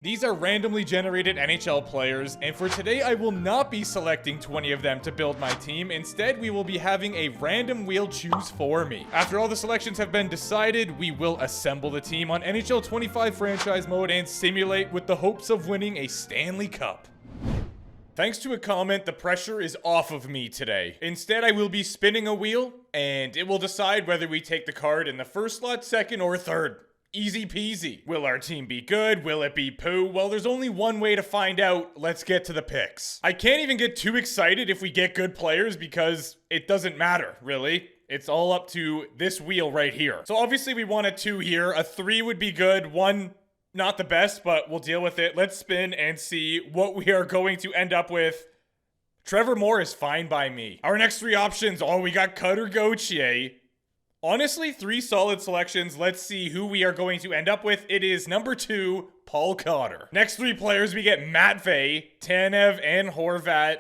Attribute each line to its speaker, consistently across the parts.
Speaker 1: These are randomly generated NHL players, and for today I will not be selecting 20 of them to build my team. Instead, we will be having a random wheel choose for me. After all the selections have been decided, we will assemble the team on NHL 25 franchise mode and simulate with the hopes of winning a Stanley Cup. Thanks to a comment, the pressure is off of me today. Instead, I will be spinning a wheel, and it will decide whether we take the card in the first slot, second, or third. Easy peasy. Will our team be good? Will it be poo? Well, there's only one way to find out. Let's get to the picks. I can't even get too excited if we get good players because it doesn't matter, really. It's all up to this wheel right here. So obviously we want a 2 here. A 3 would be good. 1, not the best, but we'll deal with it. Let's spin and see what we are going to end up with. Trevor Moore is fine by me. Our next 3 options. Oh, we got Cutter Gauthier. Honestly, 3 solid selections. Let's see who we are going to end up with. It is number 2, Paul Cotter. Next 3 players, we get Matvey, Tanev, and Horvat.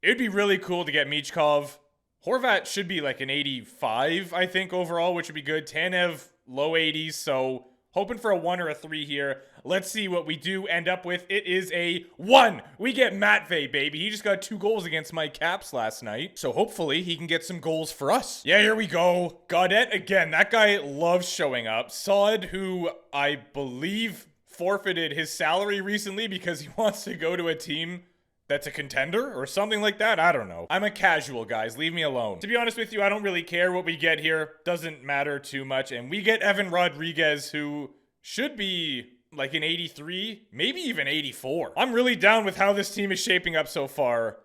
Speaker 1: It'd be really cool to get Michkov. Horvat should be like an 85, I think, overall, which would be good. Tanev, low 80s, so hoping for a 1 or a 3 here. Let's see what we do end up with. It is a 1. We get Matvey, baby. He just got 2 goals against my Caps last night. So hopefully he can get some goals for us. Yeah, here we go. Gaudette again. That guy loves showing up. Saad, who I believe forfeited his salary recently because he wants to go to a team that's a contender or something like that. I don't know. I'm a casual, guys. Leave me alone. To be honest with you, I don't really care what we get here. Doesn't matter too much. And we get Evan Rodriguez, who should be like an 83, maybe even 84. I'm really down with how this team is shaping up so far.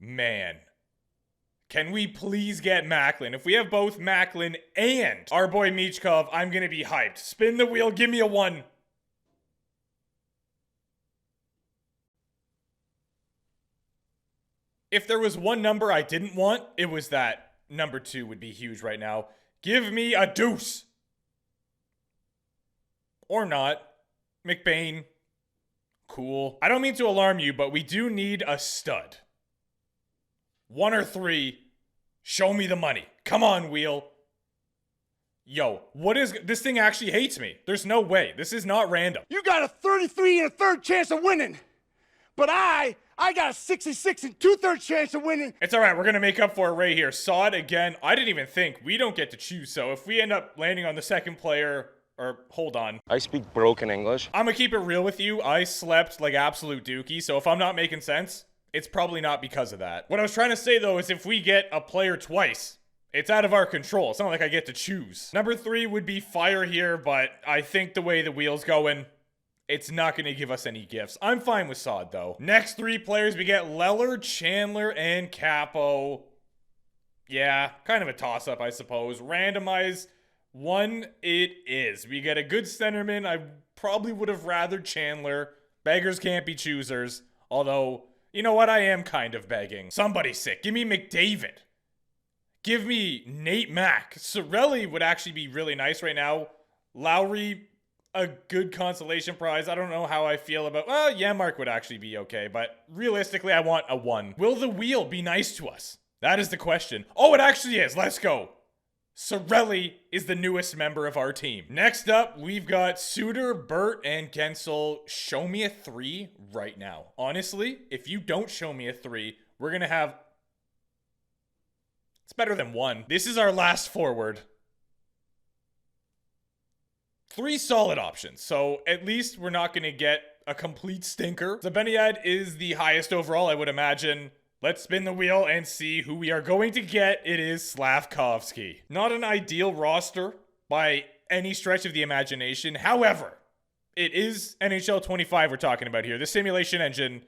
Speaker 1: Man. Can we please get Macklin? If we have both Macklin and our boy Michkov, I'm going to be hyped. Spin the wheel. Give me a 1. If there was one number I didn't want, it was that. Number 2 would be huge right now. Give me a deuce. Or not. McBain. Cool. I don't mean to alarm you, but we do need a stud. 1 or 3. Show me the money. Come on, wheel. Yo, what is... This thing actually hates me. There's no way. This is not random.
Speaker 2: You got a 33 and a third chance of winning. But I got a 66 and 2/3 chance of winning.
Speaker 1: It's all right. We're going to make up for it right here. Saad again. I didn't even think. We don't get to choose. So if we end up landing on the second player... Or, hold on.
Speaker 3: I speak broken English.
Speaker 1: I'm gonna keep it real with you. I slept like absolute dookie, so if I'm not making sense, it's probably not because of that. What I was trying to say, though, is if we get a player twice, it's out of our control. It's not like I get to choose. Number 3 would be Fire here, but I think the way the wheel's going, it's not going to give us any gifts. I'm fine with Saad, though. Next 3 players, we get Leller, Chandler, and Capo. Yeah, kind of a toss-up, I suppose. Randomize 1 it is. We get a good centerman. I probably would have rather Chandler. Beggars can't be choosers. Although, you know what? I am kind of begging. Somebody's sick. Give me McDavid. Give me Nate Mack. Sorelli would actually be really nice right now. Lowry, a good consolation prize. I don't know how I feel about... Well, Janmark would actually be okay. But realistically, I want a 1. Will the wheel be nice to us? That is the question. Oh, it actually is. Let's go. Sorelli is the newest member of our team. Next up, we've got Suter, Burt, and Gensel. Show me a 3 right now. Honestly, if you don't show me a 3, we're going to have... It's better than 1. This is our last forward. 3 solid options, so at least we're not going to get a complete stinker. Zibanejad is the highest overall, I would imagine. Let's spin the wheel and see who we are going to get. It is Slavkovsky. Not an ideal roster by any stretch of the imagination. However, it is NHL 25 we're talking about here. The simulation engine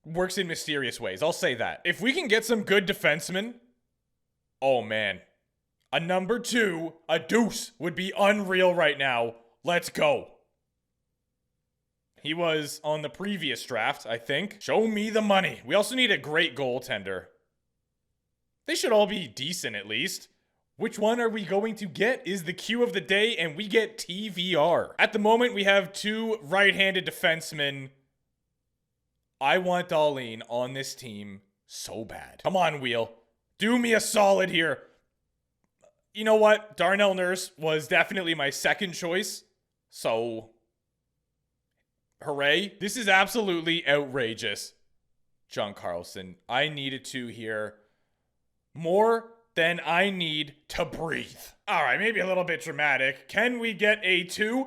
Speaker 1: works in mysterious ways. I'll say that. If we can get some good defensemen, oh man. A number 2, a deuce, would be unreal right now. Let's go. He was on the previous draft, I think. Show me the money. We also need a great goaltender. They should all be decent at least. Which one are we going to get is the cue of the day, and we get TVR. At the moment, we have 2 right-handed defensemen. I want Dahlin on this team so bad. Come on, wheel. Do me a solid here. You know what? Darnell Nurse was definitely my second choice. So Hooray. This is absolutely outrageous. John Carlson, I need a 2 here. More than I need to breathe. All right, maybe a little bit dramatic. Can we get a 2?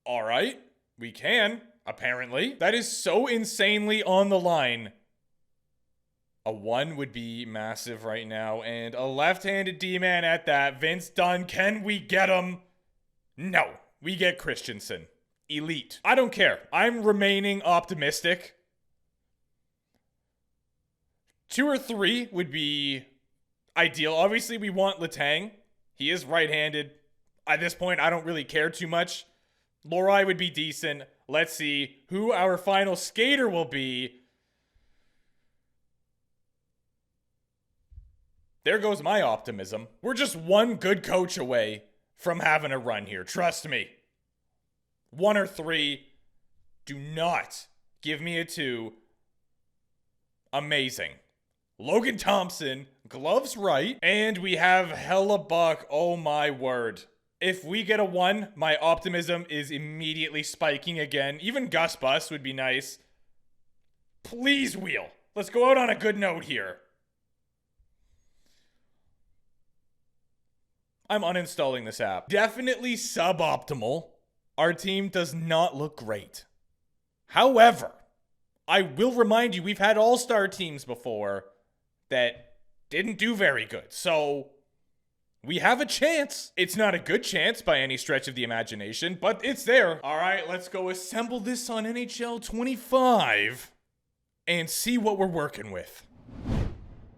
Speaker 1: All right, we can, apparently. That is so insanely on the line. A 1 would be massive right now, and a left-handed D-man at that. Vince Dunn, can we get him? No, we get Christensen. Elite. I don't care. I'm remaining optimistic. 2 or 3 would be ideal. Obviously, we want Letang. He is right-handed. At this point, I don't really care too much. Lohrei would be decent. Let's see who our final skater will be. There goes my optimism. We're just one good coach away from having a run here. Trust me. 1 or 3. Do not give me a 2. Amazing. Logan Thompson, gloves right. And we have Hellebuyck. Oh my word. If we get a 1, my optimism is immediately spiking again. Even Gus Bus would be nice. Please, Wheel. Let's go out on a good note here. I'm uninstalling this app. Definitely suboptimal. Our team does not look great. However, I will remind you, we've had all-star teams before that didn't do very good. So we have a chance. It's not a good chance by any stretch of the imagination, but it's there. All right, let's go assemble this on NHL 25 and see what we're working with.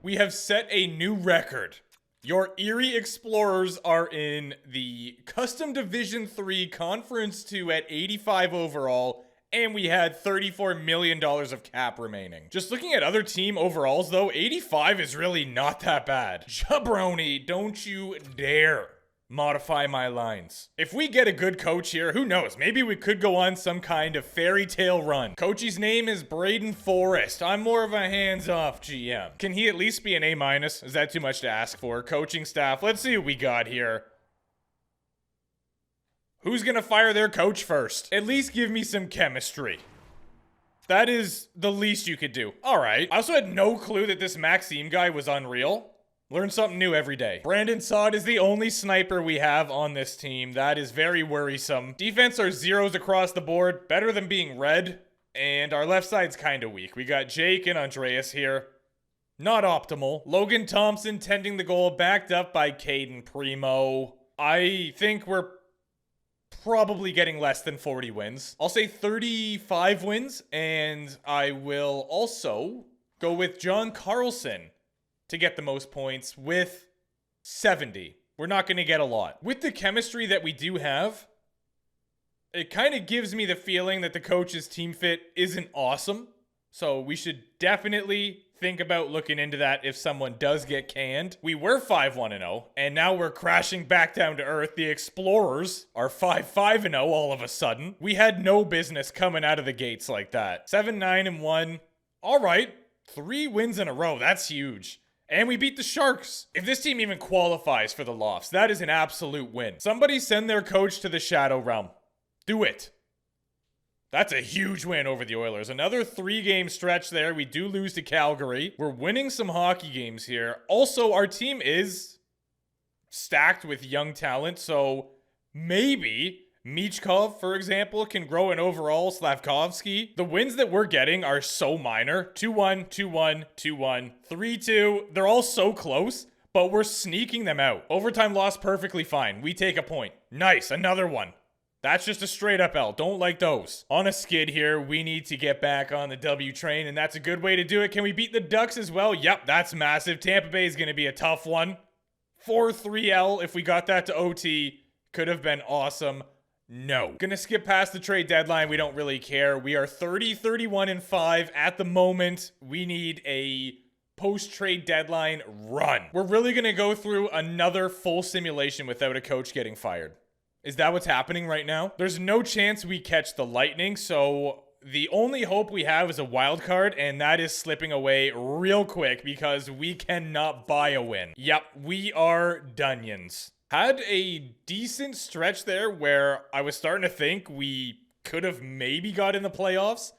Speaker 1: We have set a new record. Your Erie Explorers are in the Custom Division 3 Conference 2 at 85 overall, and we had $34 million of cap remaining. Just looking at other team overalls, though, 85 is really not that bad. Jabroni, don't you dare modify my lines. If we get a good coach here, who knows? Maybe we could go on some kind of fairy tale run. Coach's name is Braden Forrest. I'm more of a hands-off GM. Can he at least be an A-? Is that too much to ask for? Coaching staff, let's see what we got here. Who's gonna fire their coach first? At least give me some chemistry. That is the least you could do. All right. I also had no clue that this Maxime guy was unreal. Learn something new every day. Brandon Saad is the only sniper we have on this team. That is very worrisome. Defense are 0s across the board. Better than being red. And our left side's kind of weak. We got Jake and Andreas here. Not optimal. Logan Thompson tending the goal, backed up by Caden Primo. I think we're probably getting less than 40 wins. I'll say 35 wins. And I will also go with John Carlson to get the most points with 70. We're not going to get a lot. With the chemistry that we do have, it kind of gives me the feeling that the coach's team fit isn't awesome. So we should definitely think about looking into that if someone does get canned. We were 5-1-0, and now we're crashing back down to earth. The Explorers are 5-5-0 all of a sudden. We had no business coming out of the gates like that. 7-9-1. All right, 3 wins in a row. That's huge. And we beat the Sharks. If this team even qualifies for the Lofts, that is an absolute win. Somebody send their coach to the Shadow Realm. Do it. That's a huge win over the Oilers. Another 3-game stretch there. We do lose to Calgary. We're winning some hockey games here. Also, our team is stacked with young talent, so maybe Michkov, for example, can grow in overall. Slavkovsky. The wins that we're getting are so minor. 2-1, 2-1, 2-1, 3-2. They're all so close, but we're sneaking them out. Overtime loss, perfectly fine. We take a point. Nice, another one. That's just a straight up L. Don't like those. On a skid here, we need to get back on the W train, and that's a good way to do it. Can we beat the Ducks as well? Yep, that's massive. Tampa Bay is going to be a tough one. 4-3L, if we got that to OT, could have been awesome. No. Gonna skip past the trade deadline. We don't really care. We are 30-31-5 at the moment. We need a post-trade deadline run. We're really gonna go through another full simulation without a coach getting fired. Is that what's happening right now? There's no chance we catch the Lightning, so the only hope we have is a wild card, and that is slipping away real quick because we cannot buy a win. Yep, we are Dunions. Had a decent stretch there where I was starting to think we could have maybe got in the playoffs,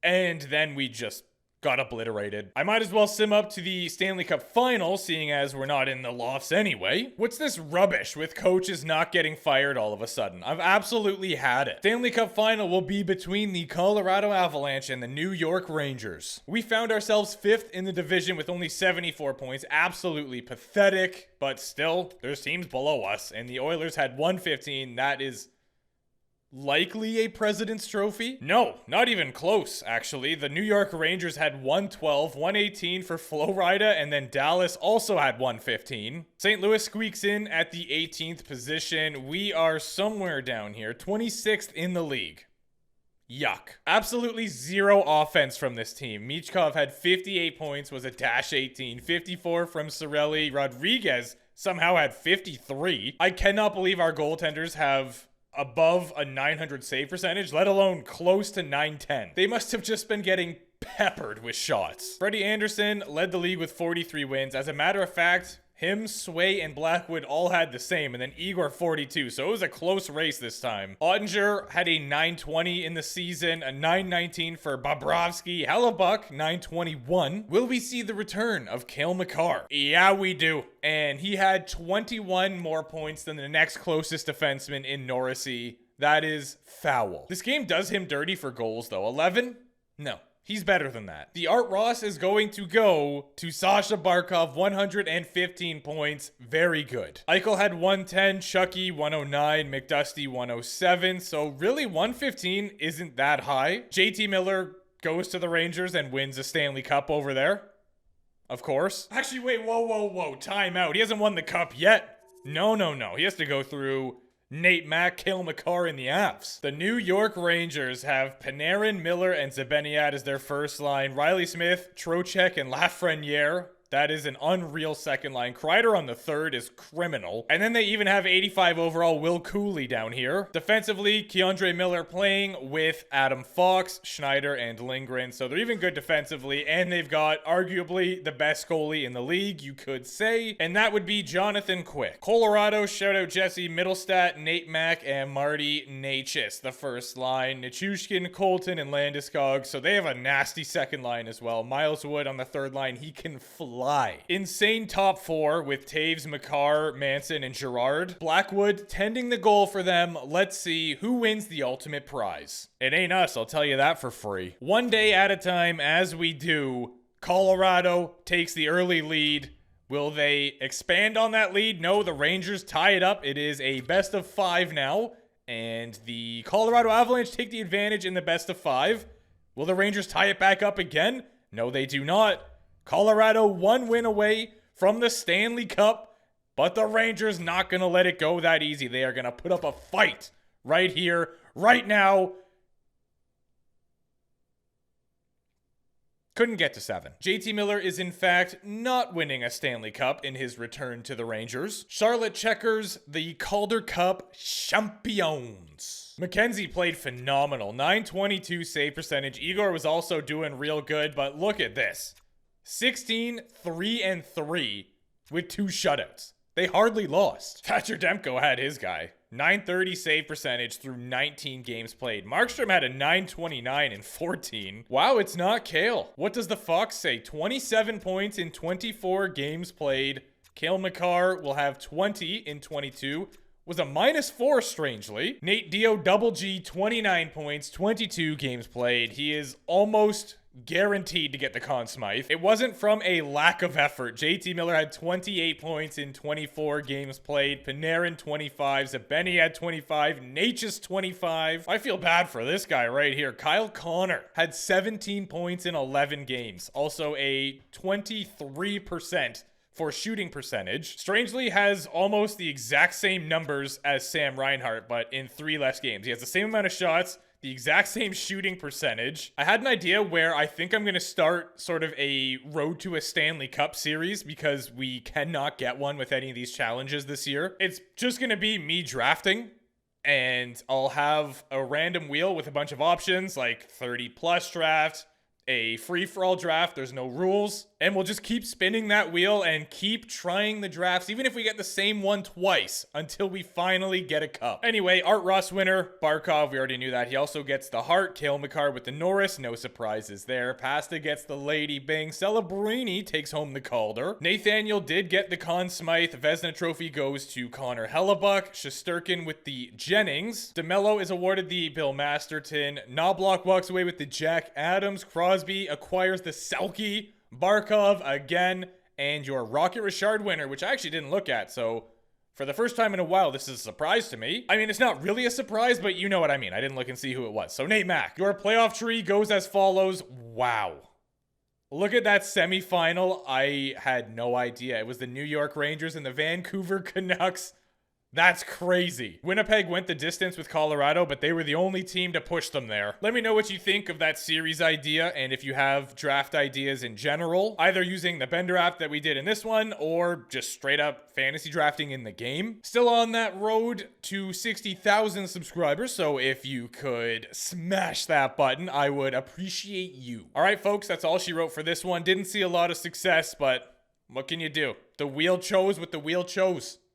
Speaker 1: and then we just got obliterated. I might as well sim up to the Stanley Cup final, seeing as we're not in the lofts anyway. What's this rubbish with coaches not getting fired all of a sudden? I've absolutely had it. Stanley Cup final will be between the Colorado Avalanche and the New York Rangers. We found ourselves 5th in the division with only 74 points. Absolutely pathetic, but still, there's teams below us, and the Oilers had 115. That is likely a President's Trophy? No, not even close, actually. The New York Rangers had 112, 118 for Florida, and then Dallas also had 115. St. Louis squeaks in at the 18th position. We are somewhere down here, 26th in the league. Yuck. Absolutely zero offense from this team. Michkov had 58 points, was a -18, 54 from Cirelli. Rodriguez somehow had 53. I cannot believe our goaltenders have above a 900 save percentage, let alone close to 910. They must have just been getting peppered with shots. Freddie Anderson led the league with 43 wins. As a matter of fact, him, Sway, and Blackwood all had the same, and then Igor 42, so it was a close race this time. Ottinger had a 920 in the season, a 919 for Bobrovsky. Hellebuck, 921. Will we see the return of Cale Makar? Yeah, we do. And he had 21 more points than the next closest defenseman in Norrisy. That is foul. This game does him dirty for goals, though. 11? No. He's better than that. The Art Ross is going to go to Sasha Barkov, 115 points. Very good. Eichel had 110, Chucky 109, McDusty 107. So really 115 isn't that high. JT Miller goes to the Rangers and wins a Stanley Cup over there. Of course. Actually, wait, whoa. Time out. He hasn't won the cup yet. No. He has to go through Nate Mack, Cale Makar in the Avs. The New York Rangers have Panarin, Miller, and Zibanejad as their first line. Riley Smith, Trocheck, and Lafreniere. That is an unreal second line. Kreider on the third is criminal. And then they even have 85 overall Will Cooley down here. Defensively, Keandre Miller playing with Adam Fox, Schneider, and Lindgren. So they're even good defensively. And they've got arguably the best goalie in the league, you could say. And that would be Jonathan Quick. Colorado, shout out Jesse Mittelstadt, Nate Mack, and Marty Necas. The first line. Nichushkin, Colton, and Landeskog. So they have a nasty second line as well. Miles Wood on the third line. He can fly. Insane top four with Taves, Makar, Manson, and Girard. Blackwood tending the goal for them. Let's see who wins the ultimate prize. It ain't us, I'll tell you that for free. One day at a time, as we do, Colorado takes the early lead. Will they expand on that lead? No, the Rangers tie it up. It is a best of 5 now. And the Colorado Avalanche take the advantage in the best of 5. Will the Rangers tie it back up again? No, they do not. Colorado 1 win away from the Stanley Cup, but the Rangers not going to let it go that easy. They are going to put up a fight right here, right now. Couldn't get to 7. JT Miller is in fact not winning a Stanley Cup in his return to the Rangers. Charlotte Checkers, the Calder Cup champions. Mackenzie played phenomenal. 922 save percentage. Igor was also doing real good, but look at this. 16, 3, and 3 with 2 shutouts. They hardly lost. Thatcher Demko had his guy. 930 save percentage through 19 games played. Markstrom had a 929 in 14. Wow, it's not Cale. What does the Fox say? 27 points in 24 games played. Cale Makar will have 20 in 22. Was a -4, strangely. Nate Dio, double G, 29 points, 22 games played. He is almost guaranteed to get the Conn Smythe. It wasn't from a lack of effort. JT Miller had 28 points in 24 games played. Panarin 25. Zabeni had 25. Necas 25. I feel bad for this guy right here. Kyle Connor had 17 points in 11 games. Also a 23% for shooting percentage. Strangely has almost the exact same numbers as Sam Reinhart, but in 3 less games. He has the same amount of shots, the exact same shooting percentage. I had an idea where I think I'm going to start sort of a road to a Stanley Cup series because we cannot get one with any of these challenges this year. It's just going to be me drafting, and I'll have a random wheel with a bunch of options like 30 plus draft, a free-for-all draft. There's no rules. And we'll just keep spinning that wheel and keep trying the drafts, even if we get the same one twice, until we finally get a cup. Anyway, Art Ross winner, Barkov, we already knew that. He also gets the Hart. Cale Makar with the Norris, no surprises there. Pasta gets the Lady Bing. Celebrini takes home the Calder. Nathaniel did get the Conn Smythe. Vezina Trophy goes to Connor Hellebuck. Shesterkin with the Jennings. DeMello is awarded the Bill Masterton. Knobloch walks away with the Jack Adams. Crosby acquires the Selke. Barkov again, and your Rocket Richard winner, which I actually didn't look at, so for the first time in a while, this is a surprise to me. I mean, it's not really a surprise, but you know what I mean. I didn't look and see who it was. So Nate Mack, your playoff tree goes as follows. Wow. Look at that semifinal. I had no idea. It was the New York Rangers and the Vancouver Canucks. That's crazy. Winnipeg went the distance with Colorado, but they were the only team to push them there. Let me know what you think of that series idea, and if you have draft ideas in general, either using the Bender app that we did in this one, or just straight up fantasy drafting in the game. Still on that road to 60,000 subscribers, so if you could smash that button, I would appreciate you. All right, folks, that's all she wrote for this one. Didn't see a lot of success, but what can you do? The wheel chose what the wheel chose.